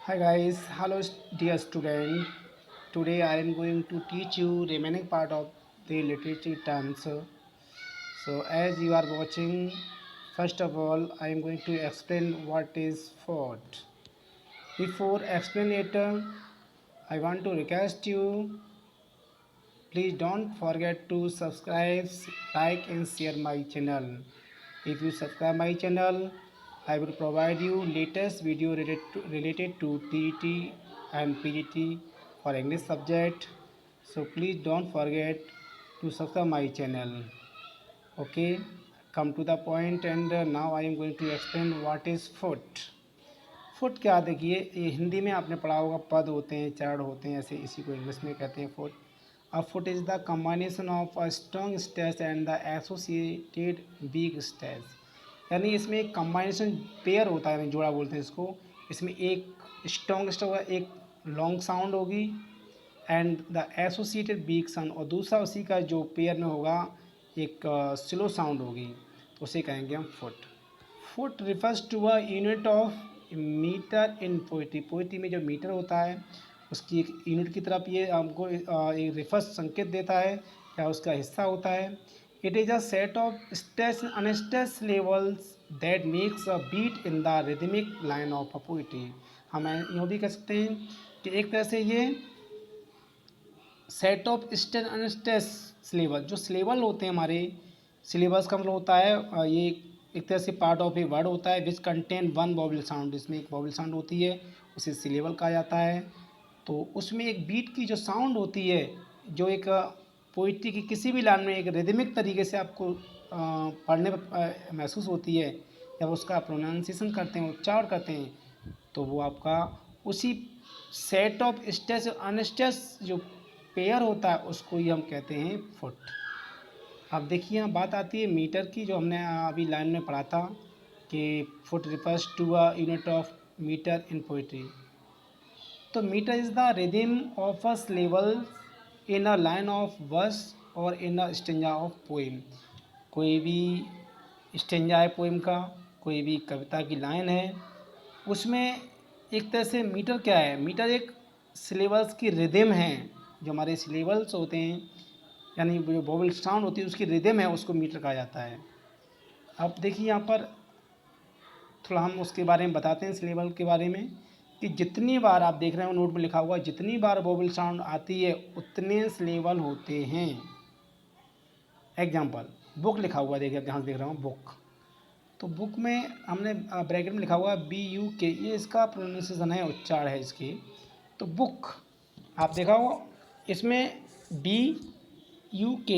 Hi guys, hello dear student. Today I am going to teach you remaining part of the literature terms. So as you are watching, first of all I am going to explain what is fort. Before explain it, I want to request you, please don't forget to subscribe, like and share my channel. If you subscribe my channel, I will provide you latest video related to TET and PGT for English subject. So please don't forget to subscribe my channel. Okay, come to the point and now I am going to explain what is foot. Foot क्या देखिए, ये हिंदी में आपने पढ़ा होगा, पद होते हैं, चरण होते हैं, ऐसे इसी को इंग्लिश में कहते हैं foot. A foot is the combination of a strong stress and the associated weak stress. यानी इसमें एक कम्बाइनेशन पेयर होता है, यानी जोड़ा बोलते हैं इसको. इसमें एक स्ट्रॉन्ग स्ट्रोक होगा, एक लॉन्ग साउंड होगी and the associated weak sound, और दूसरा उसी का जो पेयर में होगा एक स्लो साउंड होगी, तो उसे कहेंगे हम foot. Foot refers to a unit of metre in poetry. Poetry में जो मीटर होता है उसकी एक यूनिट की तरफ ये हमको एक रिफर्स संकेत देता है या उसका हिस्सा होता है. It is a set of stress unstress levels that makes a beat in the rhythmic line of a poetry. हम यूँ भी कह सकते हैं कि एक तरह से ये set of stress unstress syllabus, जो सिलेबल होते हैं हमारे, सिलेबस का मतलब होता है ये एक तरह से पार्ट ऑफ ए वर्ड होता है which contain one vowel sound. इसमें एक वॉवल साउंड होती है, उसे सिलेबल कहा जाता है. तो उसमें एक बीट की जो साउंड होती है, जो एक पोइट्री की किसी भी लाइन में एक रिदमिक तरीके से आपको पढ़ने पर महसूस होती है, जब उसका प्रोनाउंसिएशन करते हैं, उच्चारण करते हैं, तो वो आपका उसी सेट ऑफ स्ट्रेस और अनस्ट्रेस जो पेयर होता है उसको ही हम कहते हैं फुट. अब देखिए यहाँ बात आती है मीटर की, जो हमने अभी लाइन में पढ़ा था कि foot refers to a unit of metre in poetry. तो metre is the rhythm of a level in a line of verse और in a stanza of poem. कोई भी स्टेंजा है पोएम का, कोई भी कविता की लाइन है, उसमें एक तरह से मीटर क्या है, मीटर एक सिलेबल्स की रिदम है. जो हमारे सिलेबल्स होते हैं यानी जो वोवल साउंड होती है उसकी रिदम है, उसको मीटर कहा जाता है. अब देखिए यहाँ पर थोड़ा हम उसके बारे में बताते हैं, सिलेबल के बारे में, कि जितनी बार आप देख रहे हो नोट में लिखा हुआ, जितनी बार वोवल साउंड आती है उतने सिलेबल होते हैं. एग्जाम्पल, बुक लिखा हुआ देखिए, जहाँ देख रहा हूँ बुक, तो बुक में हमने ब्रैकेट में लिखा हुआ BUK, ये इसका प्रोनाउंसिएशन है, उच्चारण है इसकी. तो बुक आप देखा हो, इसमें BUK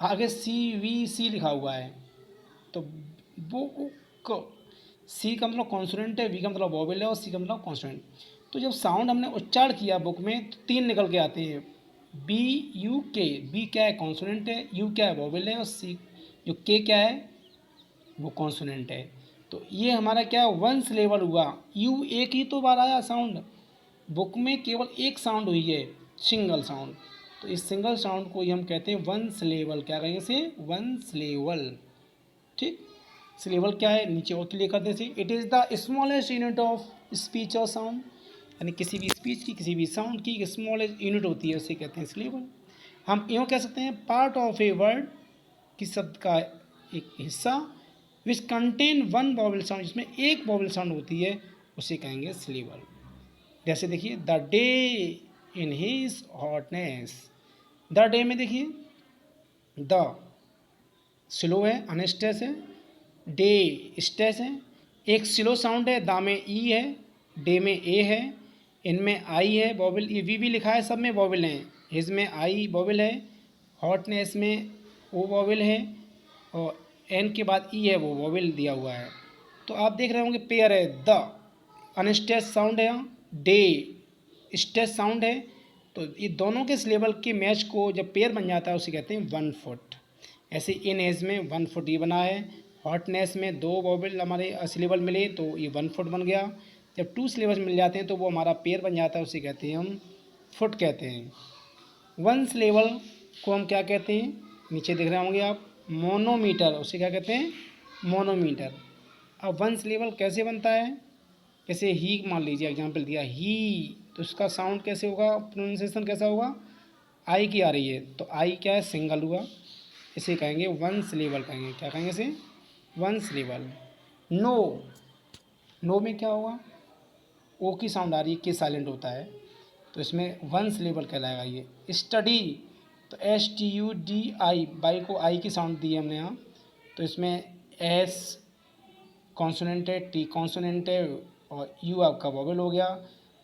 आगे CVC लिखा हुआ है. तो बुक, सी का मतलब कॉन्सोनेंट है, वी का मतलब वॉवेल है और सी का मतलब कॉन्सोनेंट. तो जब साउंड हमने उच्चारण किया बुक में तो तीन निकल के आते हैं. BUK, बी क्या है, कॉन्सोनेंट है, यू क्या है, वॉवेल है, और सी जो के क्या है, वो कॉन्सोनेंट है. तो ये हमारा क्या वन सिलेबल हुआ. यू एक ही तो बार आया साउंड, बुक में केवल एक साउंड हुई है, सिंगल साउंड. तो इस सिंगल साउंड को ही हम कहते हैं वन सिलेबल. क्या कहेंगे इसे, वन सिलेबल. ठीक, सिलेबल क्या है नीचे और क्लियर कर देते. It is the smallest unit of speech और साउंड, यानी किसी भी स्पीच की, किसी भी साउंड की स्मॉलेस्ट यूनिट होती है, उसे कहते हैं सिलेबल. हम यूँ कह सकते हैं पार्ट ऑफ ए वर्ड, किस शब्द का एक हिस्सा, which contain one vowel sound, जिसमें एक वॉवल साउंड होती है, उसे कहेंगे सिलेबल. जैसे देखिए the day in his hotness, the day में देखिए द स्लो है, अनस्ट्रेस है, डे स्ट्रेस है, एक स्लो साउंड है, दा में ई है, डे में ए है, इनमें आई है वॉवल, ये वी भी लिखा है, सब में वॉवल हैं. हिज में आई वॉवल है, हॉटनेस में ओ वॉवल है, और एन के बाद ई है, वो वॉवल दिया हुआ है. तो आप देख रहे होंगे पेयर है, द अनस्ट्रेस साउंड है, डे स्ट्रेस साउंड है. तो ये दोनों के सिलेबल के मैच को जब पेयर बन जाता है उसे कहते हैं वन फुट. ऐसे इन एज में वन फुट ये बना है. हॉटनेस में दो वॉवल हमारे सिलेबल मिले तो ये वन फुट बन गया. जब टू सिलेबल मिल जाते हैं तो वो हमारा पेयर बन जाता है, उसे कहते हैं हम फुट कहते हैं. वन सिलेबल को हम क्या कहते हैं, नीचे देख रहे होंगे आप, मोनोमीटर, उसे क्या कहते हैं, मोनोमीटर. अब वन सिलेबल कैसे बनता है, जैसे ही मान लीजिए एग्जाम्पल दिया ही, तो इसका साउंड कैसे होगा, प्रोनाउंसिएशन कैसा होगा, आई की आ रही है तो आई क्या है, सिंगल हुआ, इसे कहेंगे वन सिलेबल कहेंगे, क्या कहेंगे इसे, वन सिलेबल। नो, नो में क्या होगा, ओ की साउंड आ रही है, के साइलेंट होता है, तो इसमें वन सिलेबल कहलाएगा ये। स्टडी, तो STUDI, बाई को आई की साउंड दी है हमने यहाँ, तो इसमें एस कॉन्सोनेंट है, टी कॉन्सोनेंट है, और यू आपका वोवेल हो गया,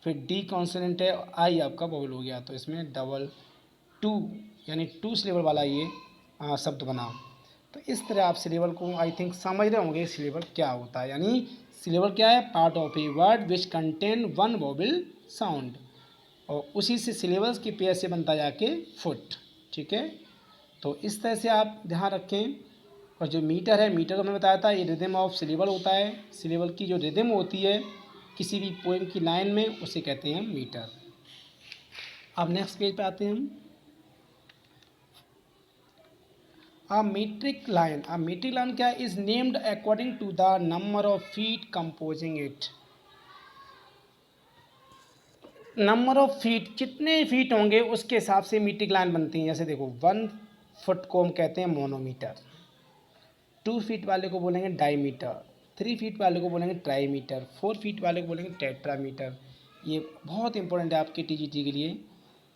फिर डी कॉन्सोनेंट है, आई आपका वोवेल हो गया, तो इसमें डबल टू यानी टू सिलेबल वाला ये शब्द बना। तो इस तरह आप सिलेबल को आई थिंक समझ रहे होंगे, सिलेबल क्या होता है, यानी सिलेबल क्या है, part of a word which contain one vowel sound, और उसी से सिलेबल्स की पेयर से बनता जाके फुट। ठीक है, तो इस तरह से आप ध्यान रखें। और जो मीटर है, मीटर को मैंने बताया था, ये रिदम ऑफ सिलेबल होता है, सिलेबल की जो रिदम होती है किसी भी पोएम की लाइन में, उसे कहते हैं मीटर। अब नेक्स्ट पेज पे आते हैं हम। A metric line क्या है, is named according to the number of feet composing it। Number of feet, कितने फीट होंगे उसके हिसाब से मीट्रिक लाइन बनती है। जैसे देखो 1 फुट को हम कहते हैं मोनोमीटर, 2 फीट वाले को बोलेंगे डाईमीटर, 3 फीट वाले को बोलेंगे ट्राईमीटर, 4 फीट वाले को बोलेंगे टेट्रामीटर। ये बहुत इंपॉर्टेंट है आपके TGT के लिए।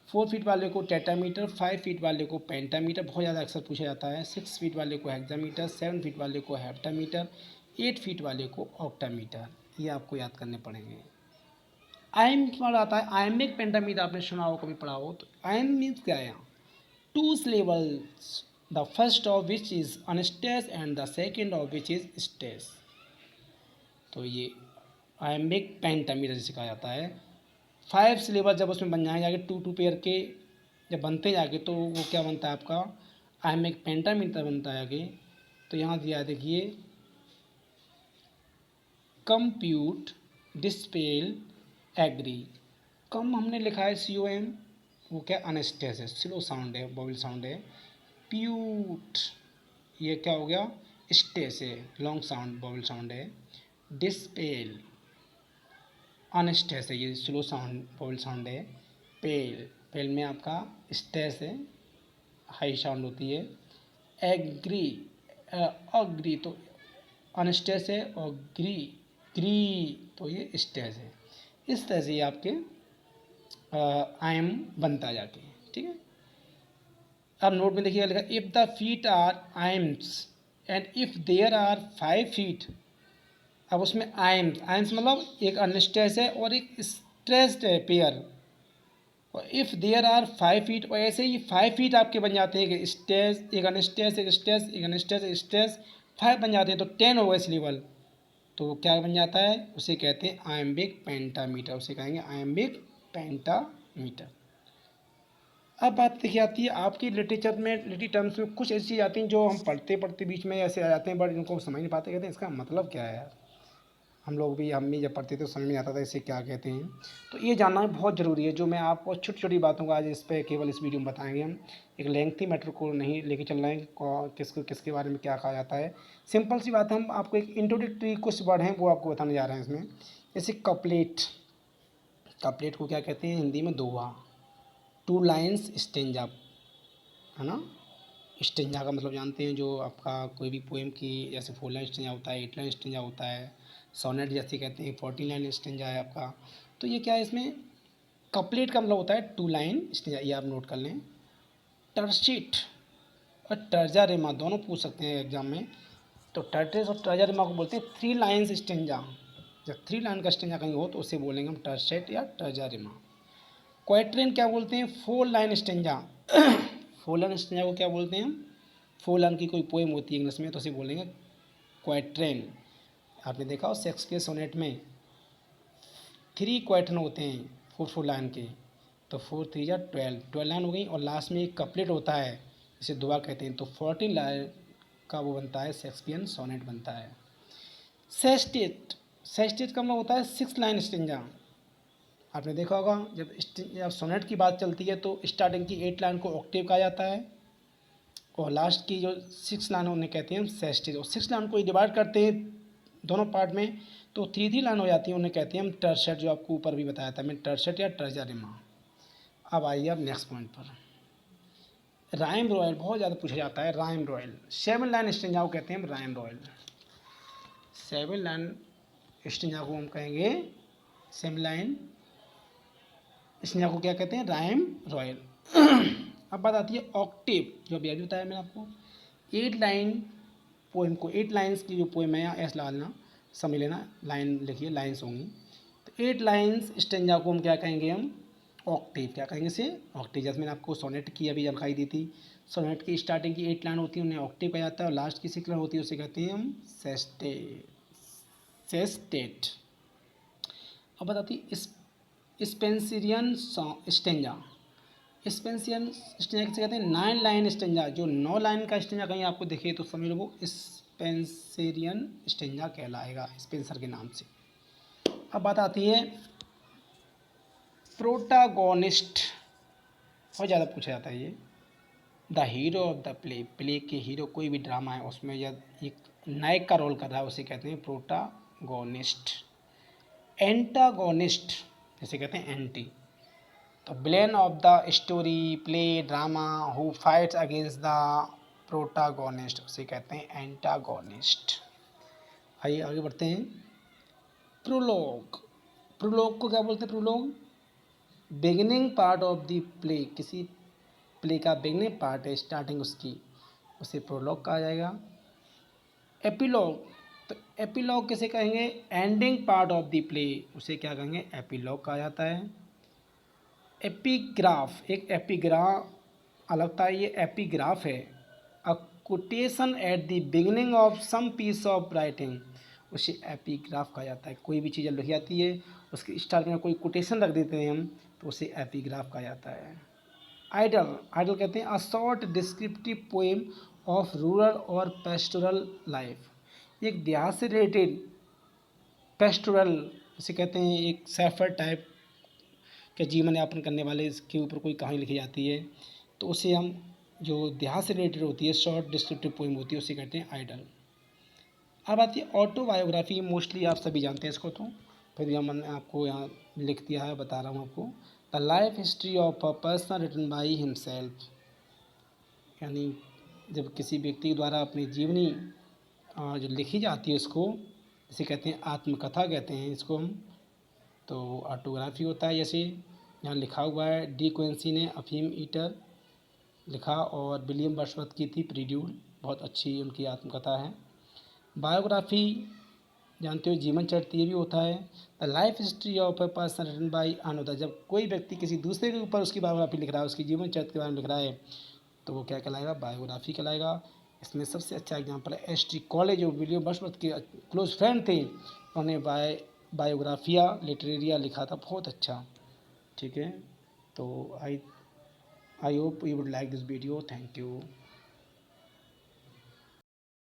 4 फीट वाले को टेट्रामीटर, 5 फीट वाले को पेंटामीटर, बहुत ज़्यादा अक्सर पूछा जाता है, 6 फीट वाले को हेक्सामीटर, 7 फीट वाले को हेप्टामीटर, 8 फीट वाले को ऑक्टामीटर। ये आपको याद करने पड़ेंगे। आयम क्या आता है, आयमिक पेंटामीटर आपने सुना हो, कभी पढ़ा हो, तो आयम मीन्स क्या है, two syllables, the first of which is unstressed and the second of which is stressed. तो ये आयमिक पेंटामीटर जिसे कहा जाता है। 5 सिलेबल जब उसमें बन जाएंगे, आगे 2 पेयर के जब बनते जाके, तो वो क्या बनता है आपका, आयमिक पेंटामीटर बनता है आगे। तो यहाँ दिया है देखिए, कंप्यूट, डिस्पेल, एग्री। कम हमने लिखा है COM, वो क्या अनस्टेस है, स्लो साउंड है, वोवेल साउंड है। प्यूट, ये क्या हो गया, स्टेस है, लॉन्ग साउंड, वोवेल साउंड है। डिस्पेल अनस्टेस है, ये स्लो साउंड, वोवेल साउंड है। पेल, पेल में आपका स्टेस है, हाई साउंड होती है। एग्री, अग्री तो अनस्टेस है, और ग्री, ग्री तो ये स्टेस है। इस तरह से ये आपके आयम बनता जाके। ठीक है, अब नोट में देखिएगा लिखा, if the feet are iambs and if there are 5 feet. अब उसमें आयम्स, आयम्स मतलब एक अनस्ट्रेस है और एक स्ट्रेस्ड है पेयर, और इफ़ देयर आर 5 फीट, और ऐसे ही 5 फीट आपके बन जाते हैं, एक स्ट्रेस, एक अनस्ट्रेस, एक स्ट्रेस, एक अनस्ट्रेस, एक स्ट्रेस, 5 बन जाते हैं, तो 10 हो गए सिलेबल। तो वो क्या बन जाता है, उसे कहते हैं आयम्बिक पेंटामीटर, उसे कहेंगे आयम्बिक पेंटामीटर। अब बात देखिए आती है आपकी लिटरेचर में, लिटरेरी टर्म्स में कुछ ऐसी चीज़ आती हैं जो हम पढ़ते पढ़ते बीच में ऐसे आ जाते हैं, बट इनको समझ नहीं पाते, कहते हैं इसका मतलब क्या है यार। हम भी जब पढ़ते थे तो समझ नहीं आता था इसे क्या कहते हैं। तो ये जानना बहुत ज़रूरी है, जो मैं आपको छोटी छोटी बातों को आज इस पर केवल इस वीडियो में बताएंगे। हम एक लेंथी मैटर को नहीं लेके चल रहे हैं, किसके बारे में क्या कहा जाता है। सिंपल सी बात है, हम आपको एक इंट्रोडक्टरी कुछ वर्ड हैं वो आपको बताने जा रहे हैं इसमें। जैसे कपलेट, कपलेट को क्या कहते हैं हिंदी में, दोहा। 2 लाइन्स स्टेंजा, है ना। स्टेंजा का मतलब जानते हैं, जो आपका कोई भी पोएम की, जैसे 4 लाइन स्टेंजा होता है, 8 लाइन स्टेंजा होता है, सोनेट जैसे कहते हैं, 14 लाइन स्टेंजा है आपका। तो ये क्या है, इसमें कपलेट का मतलब होता है 2 लाइन स्टेंजा, ये आप नोट कर लें। टर्सिट और टर्जा रेमा दोनों पूछ सकते हैं एग्जाम में। तो टर्टिस और टर्जा रेमा को बोलते हैं 3 लाइन्स स्टेंजा। जब 3 लाइन का स्टेंजा कहीं हो तो उसे बोलेंगे हम टर्सेट या टर्जा रेमा। क्वाइट्रेन क्या बोलते हैं, 4 लाइन स्टेंजा। 4 लाइन स्टेंजा को क्या बोलते हैं हम, 4 लाइन की कोई पोएम होती है इंग्लिश में तो उसे बोलेंगे क्वाइट्रेन। आपने देखा हो शेक्सपियर सोनेट में 3 क्वाइट्रेन होते हैं 4 लाइन के, तो 4 3 या 12 लाइन हो गई, और लास्ट में एक कपलेट होता है जिसे दुआ कहते हैं, तो 14 लाइन का वो बनता है, शेक्सपियन सोनेट बनता है। सेस्टेट, सेस्टेट का मतलब होता है 6 लाइन स्टेंजा। आपने देखा होगा जब सोनेट की बात चलती है तो स्टार्टिंग की 8 लाइन को ऑक्टेव कहा जाता है, और लास्ट की जो 6 लाइन उन्हें कहते हैं सेस्टेज। और 6 लाइन को डिवाइड करते हैं दोनों पार्ट में, तो 3 लाइन हो जाती है, उन्हें कहते हैं हम टर्सेट, जो आपको ऊपर भी बताया था मैं, टर्सेट या टर्जरिमा। अब आइए अब नेक्स्ट पॉइंट पर, राइम रॉयल बहुत ज़्यादा पूछा जाता है। राइम रॉयल 7 लाइन स्टेंजा को कहते हैं हम राइम रॉयल। 7 लाइन स्टेंजा को हम कहेंगे 7 लाइन स्टेंजा को क्या कहते हैं, राइम रॉयल। अब बात आती है ऑक्टेव, जो अभी अभी बताया मैंने आपको। 8 लाइन पोएम को, 8 लाइन्स की जो पोएम है, ऐसा डालना, समझ लेना, लाइन लिखिए, लाइन्स होंगी। तो 8 लाइन्स स्टेंजा को हम क्या कहेंगे, हम ऑक्टेव, क्या कहेंगे इसे, ऑक्टेव। जैसे मैंने आपको सोनेट की अभी जानकारी दी थी, सोनेट की स्टार्टिंग की 8 लाइन होती है उन्हें ऑक्टेव कहा जाता है, और लास्ट की 6 लाइन होती है उसे कहते हैं हम सेस्टेट। अब बताती स्पेंसियन स्टेंजा। स्पेंसियन स्टेंजा किसे कहते हैं, 9 लाइन स्टेंजा, जो 9 लाइन का स्टेंजा कहीं आपको दिखे तो समझ लो वो स्पेंसियन स्टेंजा कहलाएगा, स्पेंसर के नाम से। अब बात आती है प्रोटागोनिस्ट, बहुत ज़्यादा पूछा जाता है ये। The hero of the play, play के हीरो, कोई भी ड्रामा है उसमें यह एक नायक का रोल कर रहा है उसे कहते हैं प्रोटागोनिस्ट। एंटागोनिस्ट जैसे कहते हैं एंटी, तो villain of the story, play, drama who fights against the protagonist उसे कहते हैं एंटागोनिस्ट। आइए आगे बढ़ते हैं। प्रोलॉग, प्रोलॉग को क्या बोलते हैं, prologue beginning part of the play, किसी प्ले का बिगिनिंग पार्ट है, स्टार्टिंग उसकी, उसे प्रोलॉग कहा जाएगा। एपिलॉग, तो एपिलॉग किसे कहेंगे, ending part of the play, उसे क्या कहेंगे, एपिलॉग कहा जाता है। एपिग्राफ, एक एपिग्राफ अलग था, ये एपिग्राफ है, a quotation at the beginning of some piece of writing, उसे एपिग्राफ कहा जाता है। कोई भी चीज़ लिखी जाती है उसके स्टार्ट में कोई कोटेशन रख देते हैं हम, तो उसे एपिग्राफ कहा जाता है। आइडल, आइडल कहते हैं a short descriptive poem of rural और पेस्टोरल लाइफ, एक देहात से रिलेटेड पेस्टोरल, इसे कहते हैं एक सैफर टाइप के जीवन यापन करने वाले, इसके ऊपर कोई कहानी लिखी जाती है तो उसे हम, जो देहात से रिलेटेड होती है, शॉर्ट डिस्क्रिप्टिव पोएम होती है, उसे कहते हैं आइडल। अब आती है ऑटोबायोग्राफी, मोस्टली आप सभी जानते हैं इसको, तो फिर भी मैंने आपको यहाँ लिख दिया है, बता रहा हूँ आपको। The life history of a person written by himself, यानी जब किसी व्यक्ति के द्वारा अपनी जीवनी जो लिखी जाती है उसको, इसे कहते हैं आत्मकथा कहते हैं इसको हम, तो ऑटोग्राफी होता है। जैसे यहाँ लिखा हुआ है, डी क्विंसी ने अफीम ईटर लिखा और विलियम वर्ड्सवर्थ की थी प्रीड्यूल, बहुत अच्छी उनकी आत्मकथा है। बायोग्राफी जानते हो, जीवन चरित्र, ये भी होता है। The life history of a person written by another, जब कोई व्यक्ति किसी दूसरे के ऊपर उसकी बायोग्राफी लिख रहा है, उसकी जीवन चरित्र के बारे में लिख रहा है, तो वो क्या कहलाएगा, बायोग्राफी कहलाएगा। इसमें सबसे अच्छा एग्जांपल है एस टी कॉलेज, जो विलियम वर्ड्सवर्थ के क्लोज फ्रेंड थे, उन्होंने बायोग्राफिया लिटरेरिया लिखा था, बहुत अच्छा। ठीक है, तो I hope you would like this video, thank you.